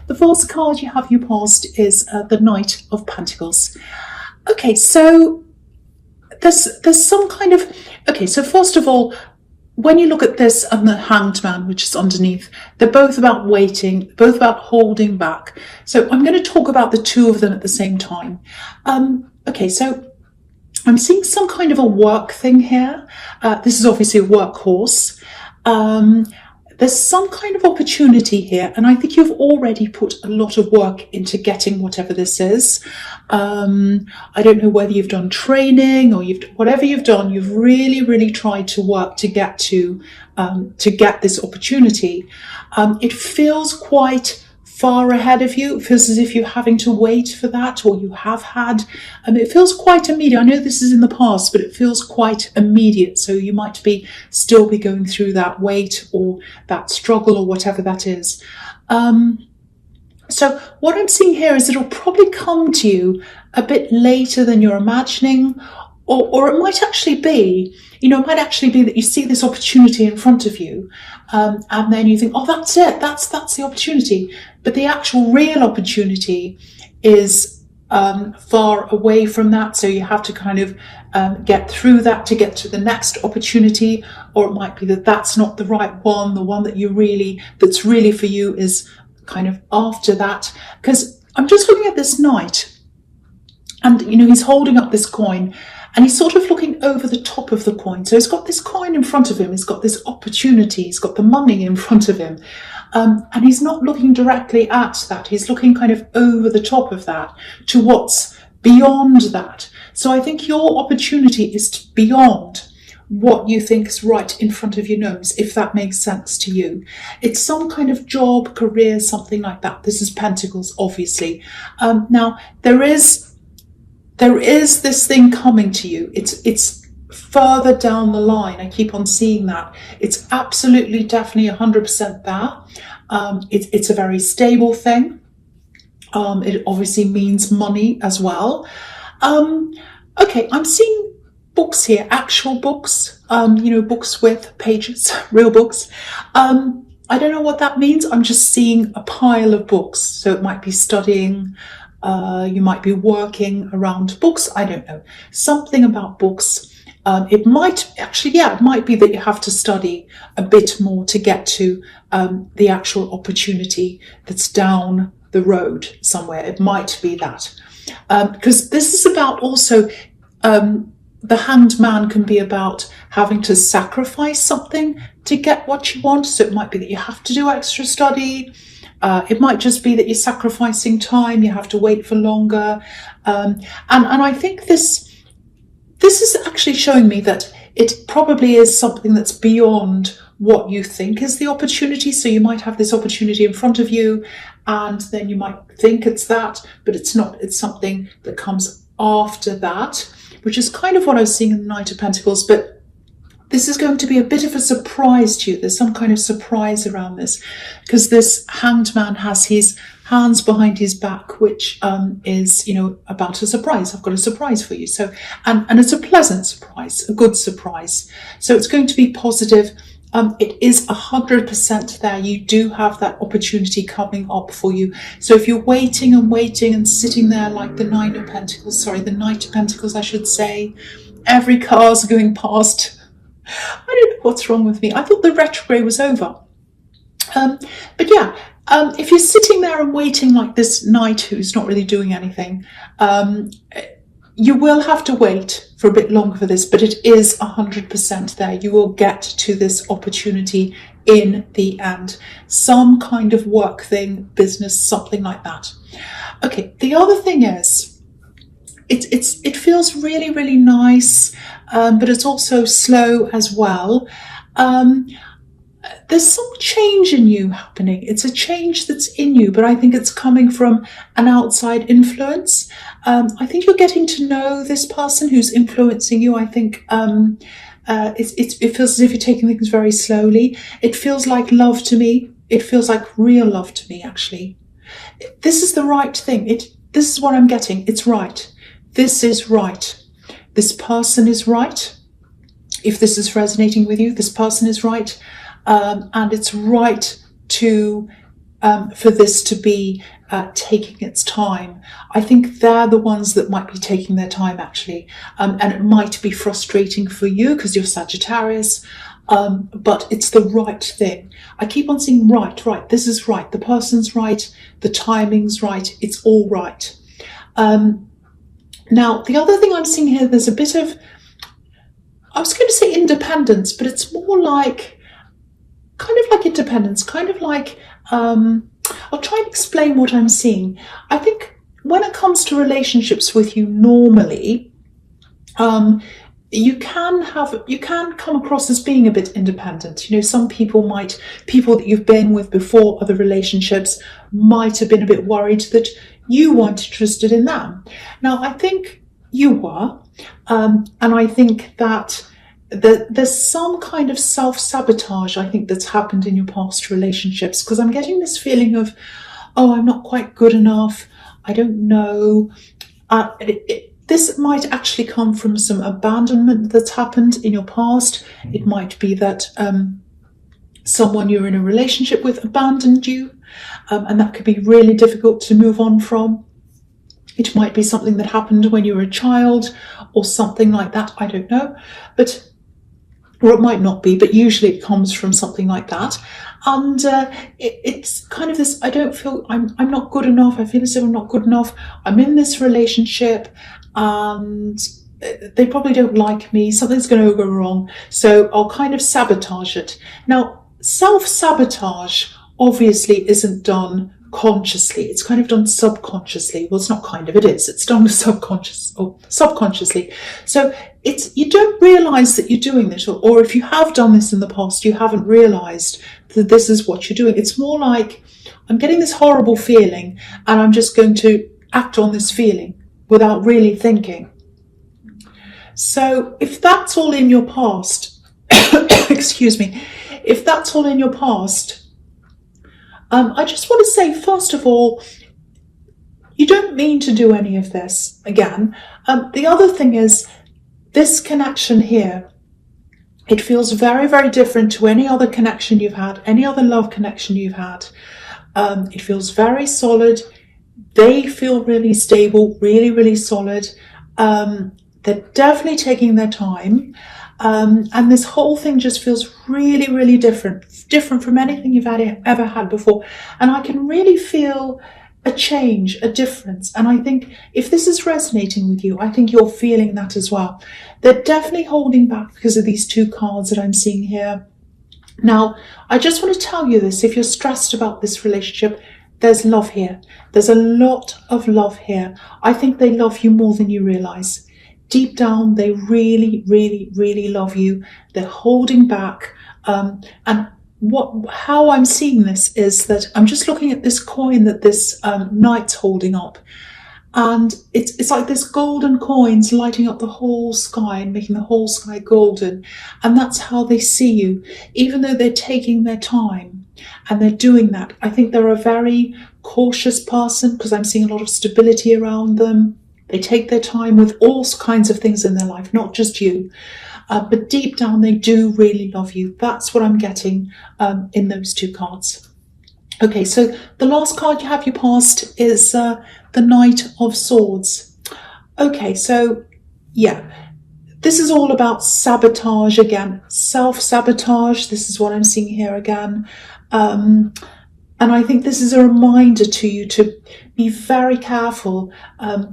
The first card you have you passed is the Knight of Pentacles. Okay, so there's some kind of... Okay, so first of all, when you look at this and the Hanged Man, which is underneath, they're both about waiting, both about holding back. So I'm going to talk about the two of them at the same time. Okay, so I'm seeing some kind of a work thing here. This is obviously a workhorse. There's some kind of opportunity here, and I think you've already put a lot of work into getting whatever this is. I don't know whether you've done training or whatever you've done, you've really tried to work to get this opportunity. It feels quite far ahead of you. It feels as if you're having to wait for that, or you have had. It feels quite immediate. I know this is in the past, but it feels quite immediate. So you might still be going through that wait or that struggle or whatever that is. So what I'm seeing here is it'll probably come to you a bit later than you're imagining, or it might actually be, it might actually be that you see this opportunity in front of you, and then you think, oh, that's it, that's the opportunity. But the actual real opportunity is far away from that. So you have to kind of get through that to get to the next opportunity, or it might be that that's not the right one. The one that's really for you is kind of after that. Because I'm just looking at this knight, and he's holding up this coin, and he's sort of looking over the top of the coin. So he's got this coin in front of him, he's got this opportunity, he's got the money in front of him, and he's not looking directly at that. He's looking kind of over the top of that to what's beyond that. So I think your opportunity is beyond what you think is right in front of your nose, if that makes sense to you. It's some kind of job, career, something like that. This is Pentacles, obviously. Now, there is this thing coming to you. It's further down the line. I keep on seeing that. It's absolutely, definitely 100% there. It's a very stable thing. It obviously means money as well. Okay, I'm seeing books here, actual books, books with pages, real books. I don't know what that means. I'm just seeing a pile of books. So it might be studying, you might be working around books. I don't know. Something about books. It might be that you have to study a bit more to get to the actual opportunity that's down the road somewhere. It might be that. Because this is about also, the Hanged Man can be about having to sacrifice something to get what you want. So it might be that you have to do extra study. It might just be that you're sacrificing time. You have to wait for longer. And I think this is actually showing me that it probably is something that's beyond what you think is the opportunity. So you might have this opportunity in front of you, and then you might think it's that, but it's not. It's something that comes after that, which is kind of what I was seeing in the Knight of Pentacles. But this is going to be a bit of a surprise to you. There's some kind of surprise around this, because this Hanged Man has his hands behind his back, which is, about a surprise. I've got a surprise for you. So, and it's a pleasant surprise, a good surprise. So it's going to be positive. It is 100% there. You do have that opportunity coming up for you. So if you're waiting and sitting there like the Knight of Pentacles, I should say, every car's going past. I don't know what's wrong with me. I thought the retrograde was over. But yeah, if you're sitting there and waiting like this knight who's not really doing anything, you will have to wait for a bit longer for this, but it is 100% there. You will get to this opportunity in the end. Some kind of work thing, business, something like that. Okay, the other thing is, it feels really, really nice, but it's also slow as well. There's some change in you happening. It's a change that's in you, but I think it's coming from an outside influence. I think you're getting to know this person who's influencing you. I think it feels as if you're taking things very slowly. It feels like love to me. It feels like real love to me, actually. This is the right thing. This is what I'm getting. It's right. This is right. This person is right. If this is resonating with you, this person is right. And it's right to for this to be taking its time. I think they're the ones that might be taking their time, actually. And it might be frustrating for you because you're Sagittarius, but it's the right thing. I keep on saying right, this is right, the person's right, the timing's right, it's all right. Now, the other thing I'm seeing here, there's a bit of, I was going to say independence, but it's more like, kind of like independence, kind of like, I'll try and explain what I'm seeing. I think when it comes to relationships with you normally, you can come across as being a bit independent. You know, some people that you've been with before, other relationships, might have been a bit worried that you weren't interested in them. Now, I think you were, and I think that there's some kind of self-sabotage, I think, that's happened in your past relationships, because I'm getting this feeling of, oh, I'm not quite good enough, I don't know. This might actually come from some abandonment that's happened in your past. It might be that someone you're in a relationship with abandoned you, and that could be really difficult to move on from. It might be something that happened when you were a child or something like that, I don't know. Or it might not be, but usually it comes from something like that. And it's kind of this, I don't feel, I'm not good enough, I feel as if I'm not good enough, I'm in this relationship and they probably don't like me, something's going to go wrong, so I'll kind of sabotage it. Now, self-sabotage obviously isn't done consciously, it's kind of done subconsciously. Well, it's not kind of, it is, it's done subconsciously. So you don't realize that you're doing this, or if you have done this in the past, you haven't realized that this is what you're doing. It's more like, I'm getting this horrible feeling and I'm just going to act on this feeling without really thinking. So if that's all in your past, excuse me, if that's all in your past, I just want to say, first of all, you don't mean to do any of this again. The other thing is, this connection here, it feels very, very different to any other connection you've had, any other love connection you've had. It feels very solid. They feel really stable, really, really solid. They're definitely taking their time. And this whole thing just feels really, really different from anything you've ever had before. And I can really feel a change, a difference. And I think if this is resonating with you, I think you're feeling that as well. They're definitely holding back because of these two cards that I'm seeing here. Now, I just want to tell you this, if you're stressed about this relationship, there's love here. There's a lot of love here. I think they love you more than you realize. Deep down, they really, really, really love you. They're holding back. And how I'm seeing this is that I'm just looking at this coin that this knight's holding up. And it's like this golden coins lighting up the whole sky and making the whole sky golden. And that's how they see you, even though they're taking their time and they're doing that. I think they're a very cautious person because I'm seeing a lot of stability around them. They take their time with all kinds of things in their life, not just you. But deep down, they do really love you. That's what I'm getting in those two cards. Okay, so the last card you have your past is the Knight of Swords. Okay, so yeah, this is all about sabotage again, self-sabotage. This is what I'm seeing here again. And I think this is a reminder to you to be very careful.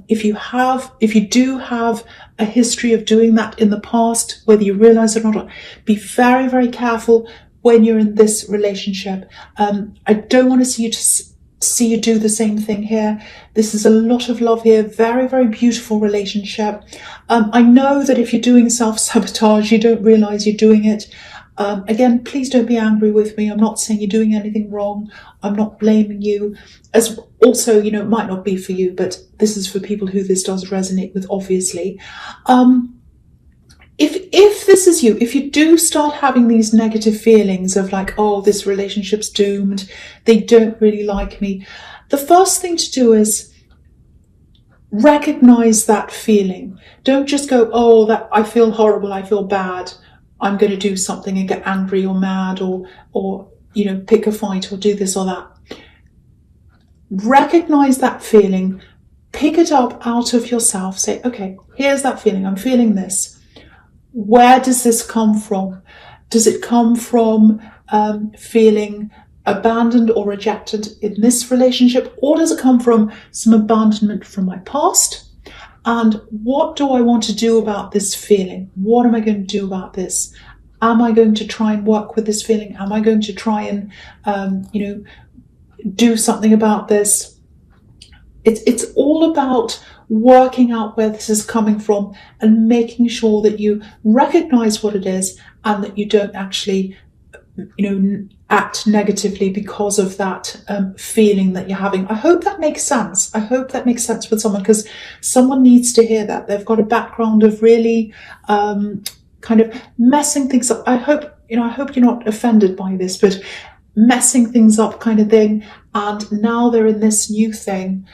If you do have a history of doing that in the past, whether you realize it or not, be very, very careful when you're in this relationship. I don't want to see you do the same thing here. This is a lot of love here. Very, very beautiful relationship. I know that if you're doing self-sabotage, you don't realize you're doing it. Again, please don't be angry with me. I'm not saying you're doing anything wrong. I'm not blaming you. As also, it might not be for you, but this is for people who this does resonate with, obviously. If this is you, if you do start having these negative feelings of like, oh, this relationship's doomed, they don't really like me, the first thing to do is recognize that feeling. Don't just go, oh, that I feel horrible, I feel bad, I'm going to do something and get angry or mad or pick a fight or do this or that. recognize that feeling, pick it up out of yourself, say, okay, here's that feeling, I'm feeling this. Where does this come from? Does it come from feeling abandoned or rejected in this relationship, or does it come from some abandonment from my past? And what do I want to do about this feeling? What am I going to do about this? Am I going to try and work with this feeling? Am I going to try and, do something about this? It's all about working out where this is coming from and making sure that you recognize what it is and that you don't actually, act negatively because of that feeling that you're having. I hope that makes sense. I hope that makes sense with someone, because someone needs to hear that. They've got a background of really kind of messing things up. I hope you're not offended by this, but messing things up kind of thing. And now they're in this new thing.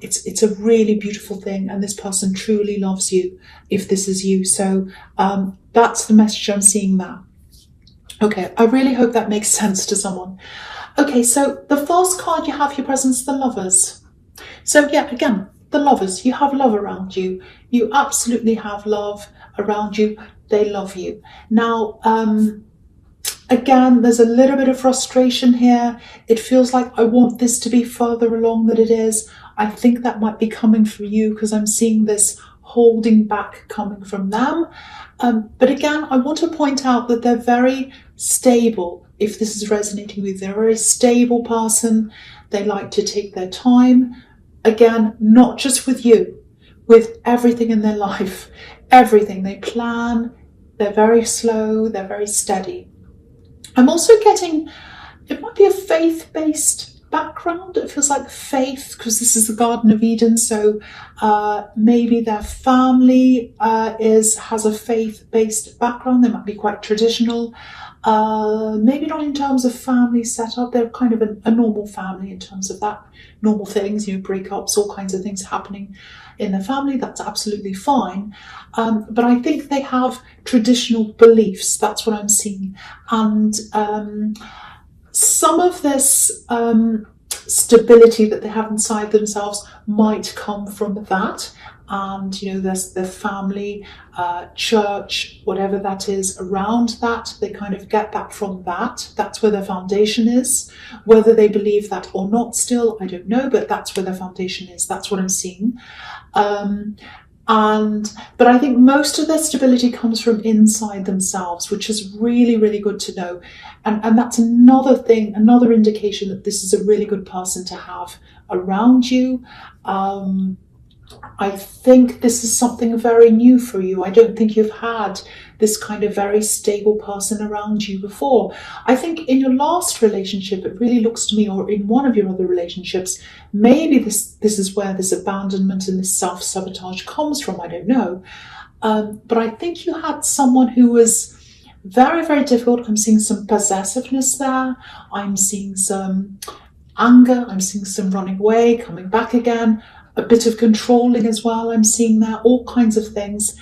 It's a really beautiful thing, and this person truly loves you if this is you. So that's the message I'm seeing there. Okay, I really hope that makes sense to someone. Okay, so the first card you have, your presence, the Lovers. So yeah, again, the Lovers, you have love around you. You absolutely have love around you. They love you. Now, again, there's a little bit of frustration here. It feels like I want this to be further along than it is. I think that might be coming from you, because I'm seeing this holding back coming from them. But again, I want to point out that they're very stable. If this is resonating with you, they're a very stable person. They like to take their time. Again, not just with you, with everything in their life. Everything. They plan. They're very slow. They're very steady. I'm also getting, it might be a faith-based background. It feels like faith, because this is the Garden of Eden. So maybe their family has a faith-based background. They might be quite traditional. Maybe not in terms of family setup. They're kind of a normal family in terms of that. Normal things, breakups, all kinds of things happening in the family. That's absolutely fine. But I think they have traditional beliefs. That's what I'm seeing. And some of this stability that they have inside themselves might come from that. And, there's their family, church, whatever that is around that. They kind of get that from that. That's where their foundation is. Whether they believe that or not still, I don't know, but that's where their foundation is. That's what I'm seeing. But I think most of their stability comes from inside themselves, which is really, really good to know. And that's another thing, another indication that this is a really good person to have around you. I think this is something very new for you. I don't think you've had this kind of very stable person around you before. I think in your last relationship, it really looks to me, or in one of your other relationships, maybe this is where this abandonment and this self-sabotage comes from. I don't know. But I think you had someone who was very, very difficult. I'm seeing some possessiveness there. I'm seeing some anger. I'm seeing some running away, coming back again. A bit of controlling as well. I'm seeing there, all kinds of things.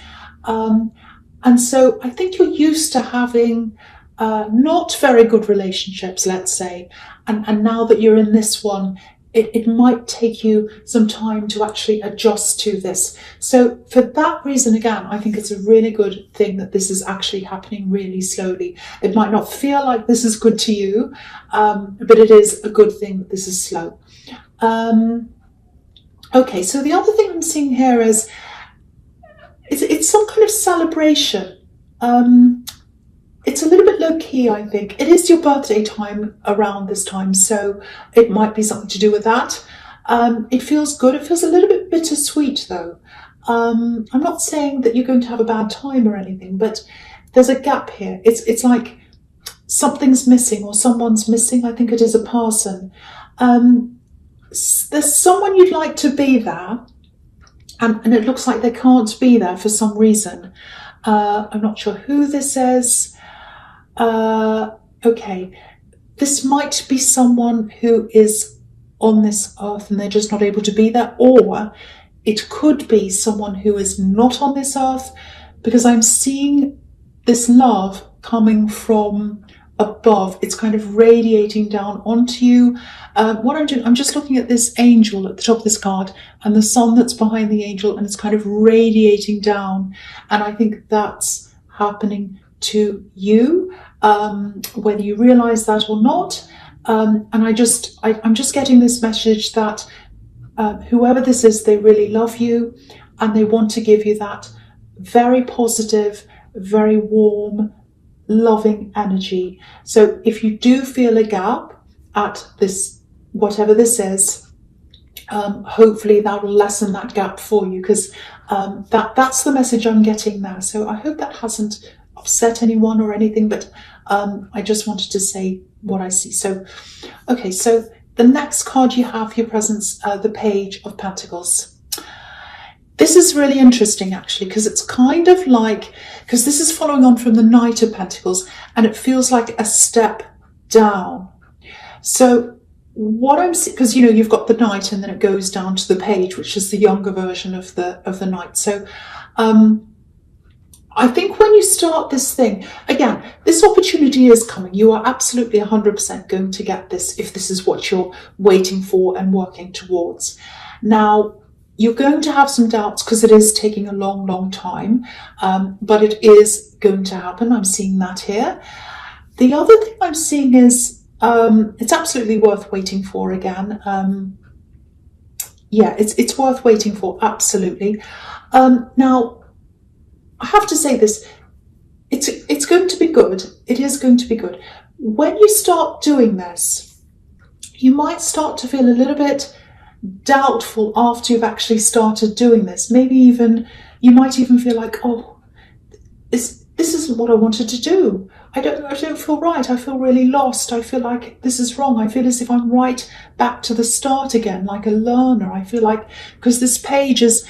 And so I think you're used to having not very good relationships, let's say. And now that you're in this one, it might take you some time to actually adjust to this. So for that reason, again, I think it's a really good thing that this is actually happening really slowly. It might not feel like this is good to you, but it is a good thing that this is slow. Okay, so the other thing I'm seeing here is it's some kind of celebration. It's a little bit low-key, I think. It is your birthday time around this time, so it might be something to do with that. It feels good. It feels a little bit bittersweet, though. I'm not saying that you're going to have a bad time or anything, but there's a gap here. It's like something's missing or someone's missing. I think it is a person. There's someone you'd like to be there, and it looks like they can't be there for some reason. I'm not sure who this is. Okay, this might be someone who is on this earth and they're just not able to be there, or it could be someone who is not on this earth, because I'm seeing this love coming from above. It's kind of radiating down onto you. What I'm doing, I'm just looking at this angel at the top of this card and the sun that's behind the angel, and it's kind of radiating down. And I think that's happening to you, whether you realize that or not. And I'm just getting this message that whoever this is, they really love you and they want to give you that very positive, very warm, loving energy. So if you do feel a gap at this, whatever this is, hopefully that will lessen that gap for you, because that's the message I'm getting now. So I hope that hasn't upset anyone or anything, but I just wanted to say what I see. So, okay, so the next card you have for your presence, the Page of Pentacles. This is really interesting, actually, because it's kind of like, because this is following on from the Knight of Pentacles, and it feels like a step down. So what I'm seeing, because, you know, you've got the Knight and then it goes down to the Page, which is the younger version of the Knight. So I think when you start this thing, again, this opportunity is coming. You are absolutely 100% going to get this if this is what you're waiting for and working towards. Now, you're going to have some doubts because it is taking a long, long time, but it is going to happen. I'm seeing that here. The other thing I'm seeing is it's absolutely worth waiting for again. Yeah, it's worth waiting for, absolutely. Now, I have to say this, it's going to be good. It is going to be good. When you start doing this, you might start to feel a little bit doubtful after you've actually started doing this. Maybe even, you might even feel like, oh, this isn't what I wanted to do. I don't feel right. I feel really lost. I feel like this is wrong. I feel as if I'm right back to the start again, like a learner. I feel like, because this page is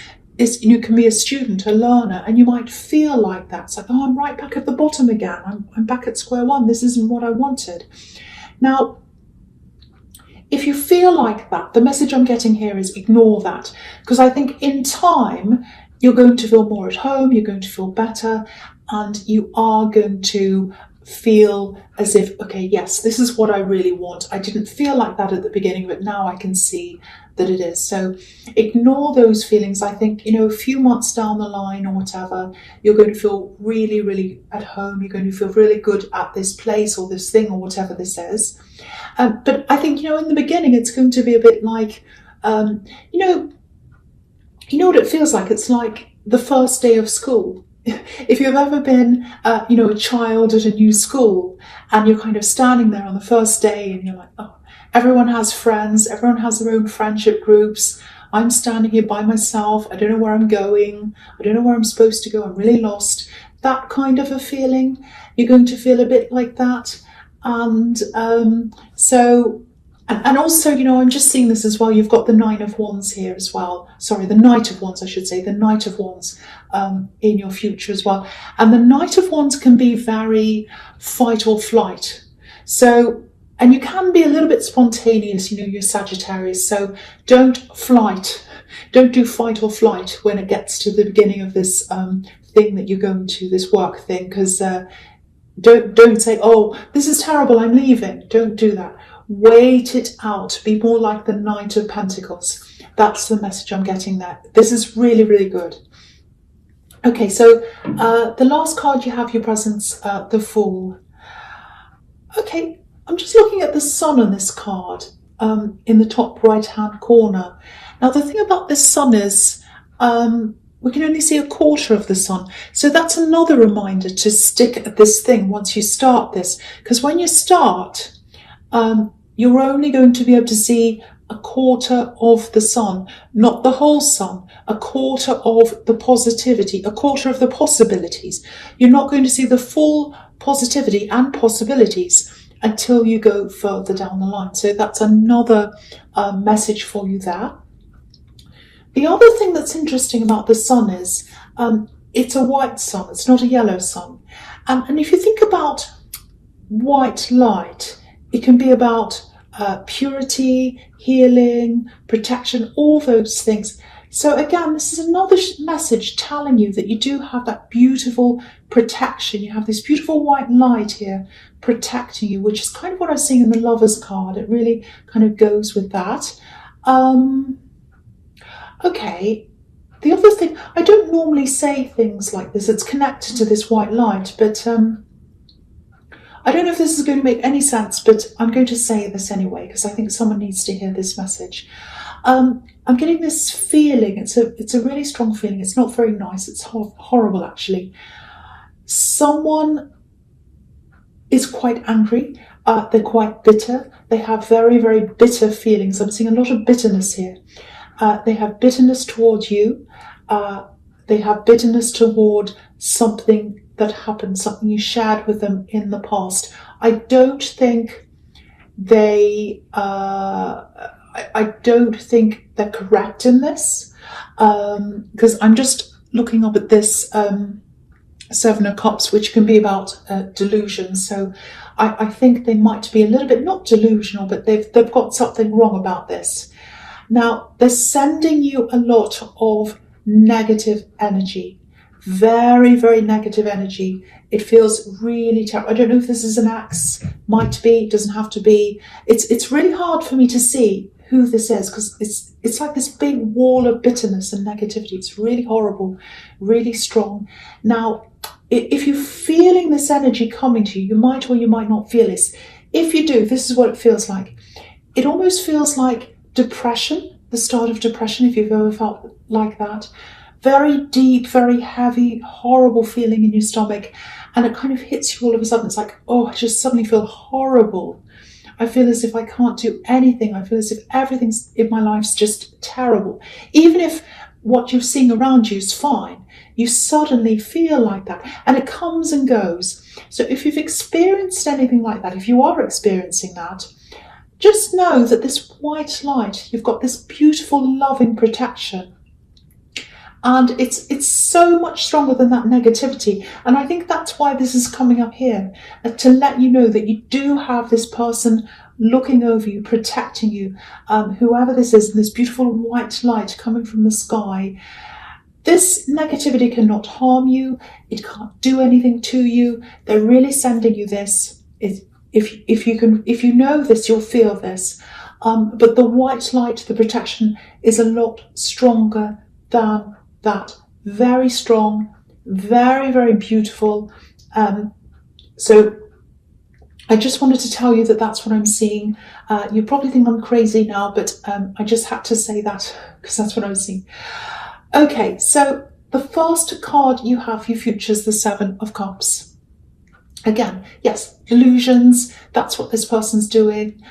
you can be a student, a learner, and you might feel like that. It's like, oh, I'm right back at the bottom again. I'm back at square one. This isn't what I wanted. Now, if you feel like that, the message I'm getting here is ignore that, because I think in time you're going to feel more at home, you're going to feel better, and you are going to feel as if, okay, yes, this is what I really want. I didn't feel like that at the beginning, but now I can see that it is. So ignore those feelings. I think, you know, a few months down the line or whatever, you're going to feel really, really at home. You're going to feel really good at this place or this thing or whatever this is. But I think, you know, in the beginning, it's going to be a bit like, you know what it feels like? It's like the first day of school. If you've ever been, you know, a child at a new school and you're kind of standing there on the first day and you're like, oh, everyone has friends, everyone has their own friendship groups. I'm standing here by myself. I don't know where I'm going. I don't know where I'm supposed to go. I'm really lost. That kind of a feeling. You're going to feel a bit like that. And and also, you know, I'm just seeing this as well. You've got the Nine of Wands here as well. Sorry, the Knight of Wands, I should say. The Knight of Wands in your future as well. And the Knight of Wands can be very fight or flight. So, and you can be a little bit spontaneous, you know, you're Sagittarius. So don't do fight or flight when it gets to the beginning of this thing that you're going to, this work thing, because don't say, oh, this is terrible, I'm leaving. Don't do that. Wait it out. Be more like the Knight of Pentacles. That's the message I'm getting there. This is really, really good. Okay, so the last card you have your presence, the Fool. Okay, I'm just looking at the Sun on this card in the top right-hand corner. Now, the thing about this Sun is we can only see a quarter of the Sun. So that's another reminder to stick at this thing once you start this. Because when you start, you're only going to be able to see a quarter of the Sun, not the whole Sun, a quarter of the positivity, a quarter of the possibilities. You're not going to see the full positivity and possibilities until you go further down the line. So that's another message for you there. The other thing that's interesting about the Sun is it's a white sun, it's not a yellow sun. And if you think about white light, it can be about purity, healing, protection, all those things. So again, this is another message telling you that you do have that beautiful protection. You have this beautiful white light here protecting you, which is kind of what I was seeing in the Lovers card. It really kind of goes with that. Okay, the other thing, I don't normally say things like this. It's connected to this white light, but I don't know if this is going to make any sense, but I'm going to say this anyway, because I think someone needs to hear this message. I'm getting this feeling, it's a really strong feeling. It's not very nice. It's horrible, actually. Someone is quite angry. They're quite bitter. They have very, very bitter feelings. I'm seeing a lot of bitterness here. They have bitterness towards you. They have bitterness toward something that happened, something you shared with them in the past. I don't think I don't think they're correct in this, because I'm just looking up at this Seven of Cups, which can be about delusion. So I think they might be a little bit, not delusional, but they've got something wrong about this. Now, they're sending you a lot of negative energy, very, very negative energy. It feels really terrible. I don't know if this is an axe, might be, doesn't have to be. It's really hard for me to see who this is, because it's like this big wall of bitterness and negativity. It's really horrible, really strong. Now, if you're feeling this energy coming to you, you might or you might not feel this. If you do, this is what it feels like. It almost feels like depression, the start of depression, if you've ever felt like that. Very deep, very heavy, horrible feeling in your stomach, and it kind of hits you all of a sudden. It's like, oh, I just suddenly feel horrible. I feel as if I can't do anything. I feel as if everything in my life's just terrible. Even if what you're seeing around you is fine, you suddenly feel like that, and it comes and goes. So if you've experienced anything like that, if you are experiencing that, just know that this white light, you've got this beautiful loving protection. And it's so much stronger than that negativity. And I think that's why this is coming up here, to let you know that you do have this person looking over you, protecting you, whoever this is, and this beautiful white light coming from the sky. This negativity cannot harm you. It can't do anything to you. They're really sending you this. If you know this, you'll feel this. But the white light, the protection, is a lot stronger than that. Very strong, very, very beautiful. So I just wanted to tell you that that's what I'm seeing. You probably think I'm crazy now, but I just had to say that because that's what I was seeing. Okay, so the first card you have for your future is the Seven of Cups. Again, yes, illusions, that's what this person's doing.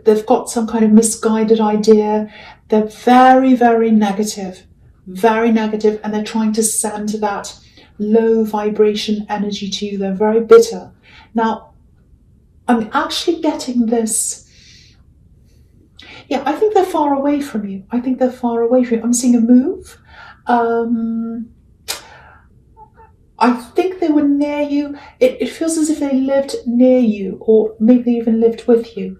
They've got some kind of misguided idea. They're very, very negative, and they're trying to send that low vibration energy to you. They're very bitter. Now, I'm actually getting this. Yeah, I think they're far away from you. I'm seeing a move. I think they were near you. It feels as if they lived near you, or maybe even lived with you.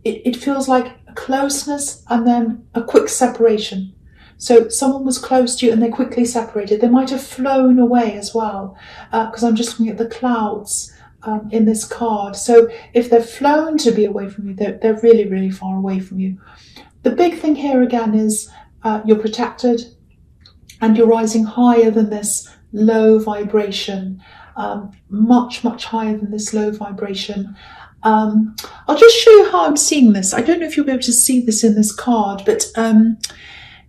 It feels like a closeness and then a quick separation. So someone was close to you and they quickly separated. They might have flown away as well, because I'm just looking at the clouds in this card. So if they've flown to be away from you, they're really, really far away from you. The big thing here again is you're protected and you're rising higher than this low vibration, much, much higher than this low vibration. I'll just show you how I'm seeing this. I don't know if you'll be able to see this in this card, but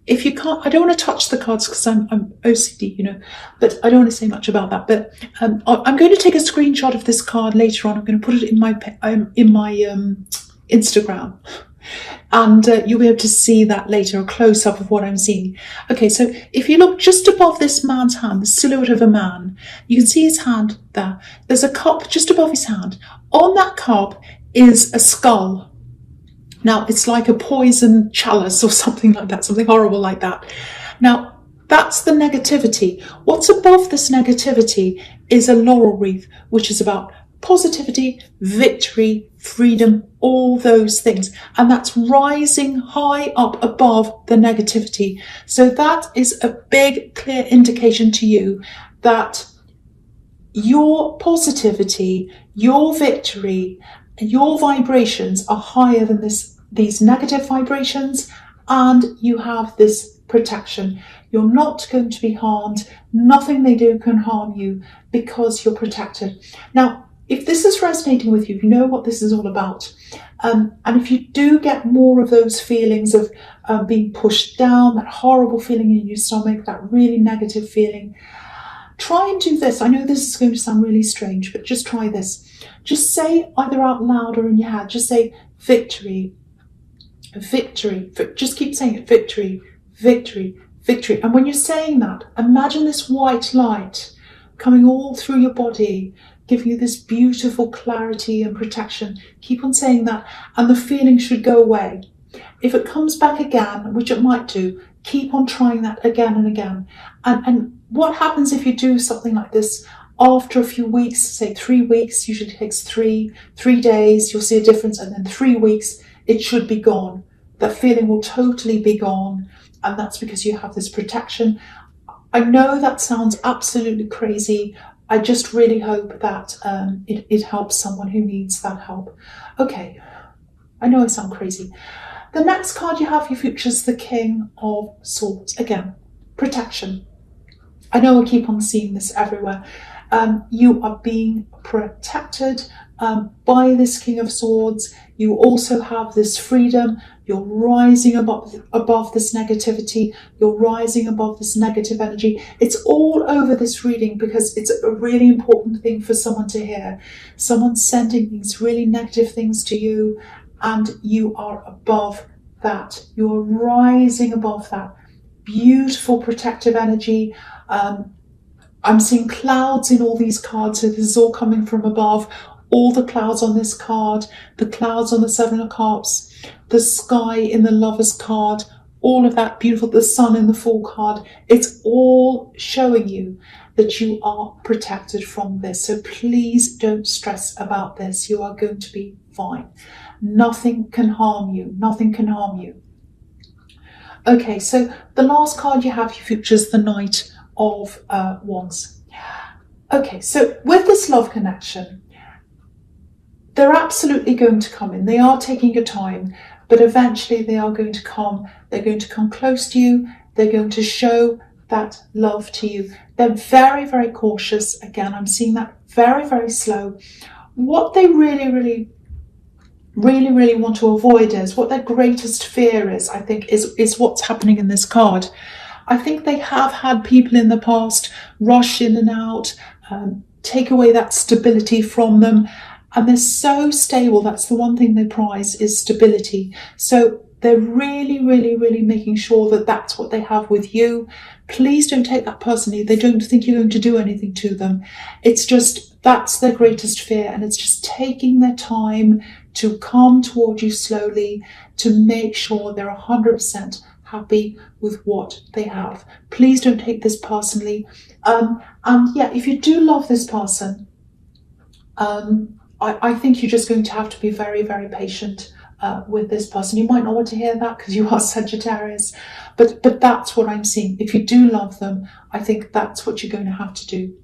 if you can't, I don't want to touch the cards because I'm OCD, but I don't want to say much about that. But I'm going to take a screenshot of this card later on. I'm going to put it in my Instagram, and you'll be able to see that later, a close-up of what I'm seeing. Okay, so if you look just above this man's hand, the silhouette of a man, you can see his hand there. There's a cup just above his hand. On that cup is a skull. Now, it's like a poison chalice or something like that, something horrible like that. Now, that's the negativity. What's above this negativity is a laurel wreath, which is about positivity, victory, freedom, all those things. And that's rising high up above the negativity. So that is a big, clear indication to you that your positivity, your victory, your vibrations are higher than these negative vibrations, and you have this protection. You're not going to be harmed. Nothing they do can harm you because you're protected. Now, if this is resonating with you, you know what this is all about. And if you do get more of those feelings of being pushed down, that horrible feeling in your stomach, that really negative feeling, try and do this. I know this is going to sound really strange, but just try this. Just say either out loud or in your head, just say victory, victory. Just keep saying it, victory, victory, victory. And when you're saying that, imagine this white light coming all through your body, giving you this beautiful clarity and protection. Keep on saying that, and the feeling should go away. If it comes back again, which it might do, keep on trying that again and again. And what happens if you do something like this after a few weeks, say 3 weeks, usually takes three days, you'll see a difference, and then 3 weeks, it should be gone. That feeling will totally be gone, and that's because you have this protection. I know that sounds absolutely crazy. I just really hope that it helps someone who needs that help. Okay, I know I sound crazy. The next card you have, you features the King of Swords. Again, protection. I know I keep on seeing this everywhere. You are being protected by this King of Swords. You also have this freedom. You're rising above this negativity. You're rising above this negative energy. It's all over this reading because it's a really important thing for someone to hear. Someone's sending these really negative things to you, and you are above that. You are rising above that. Beautiful protective energy. I'm seeing clouds in all these cards, so this is all coming from above. All the clouds on this card, the clouds on the Seven of Cups, the sky in the Lover's card, all of that beautiful, the sun in the Fool card. It's all showing you that you are protected from this. So please don't stress about this. You are going to be fine. Nothing can harm you. Nothing can harm you. Okay, so the last card you have, you features the Knight of Wands. Okay, so with this love connection, they're absolutely going to come in. They are taking your time, but eventually they are going to come. They're going to come close to you. They're going to show that love to you. They're very, very cautious. Again, I'm seeing that very, very slow. What they really want to avoid is, what their greatest fear is, I think, is what's happening in this card. I think they have had people in the past rush in and out, take away that stability from them. And they're so stable. That's the one thing they prize, is stability. So they're really making sure that that's what they have with you. Please don't take that personally. They don't think you're going to do anything to them. It's just, that's their greatest fear. And it's just taking their time to come toward you slowly to make sure they're 100% happy with what they have. Please don't take this personally. And yeah, if you do love this person, I think you're just going to have to be very patient with this person. You might not want to hear that because you are Sagittarius, but that's what I'm seeing. If you do love them, I think that's what you're going to have to do.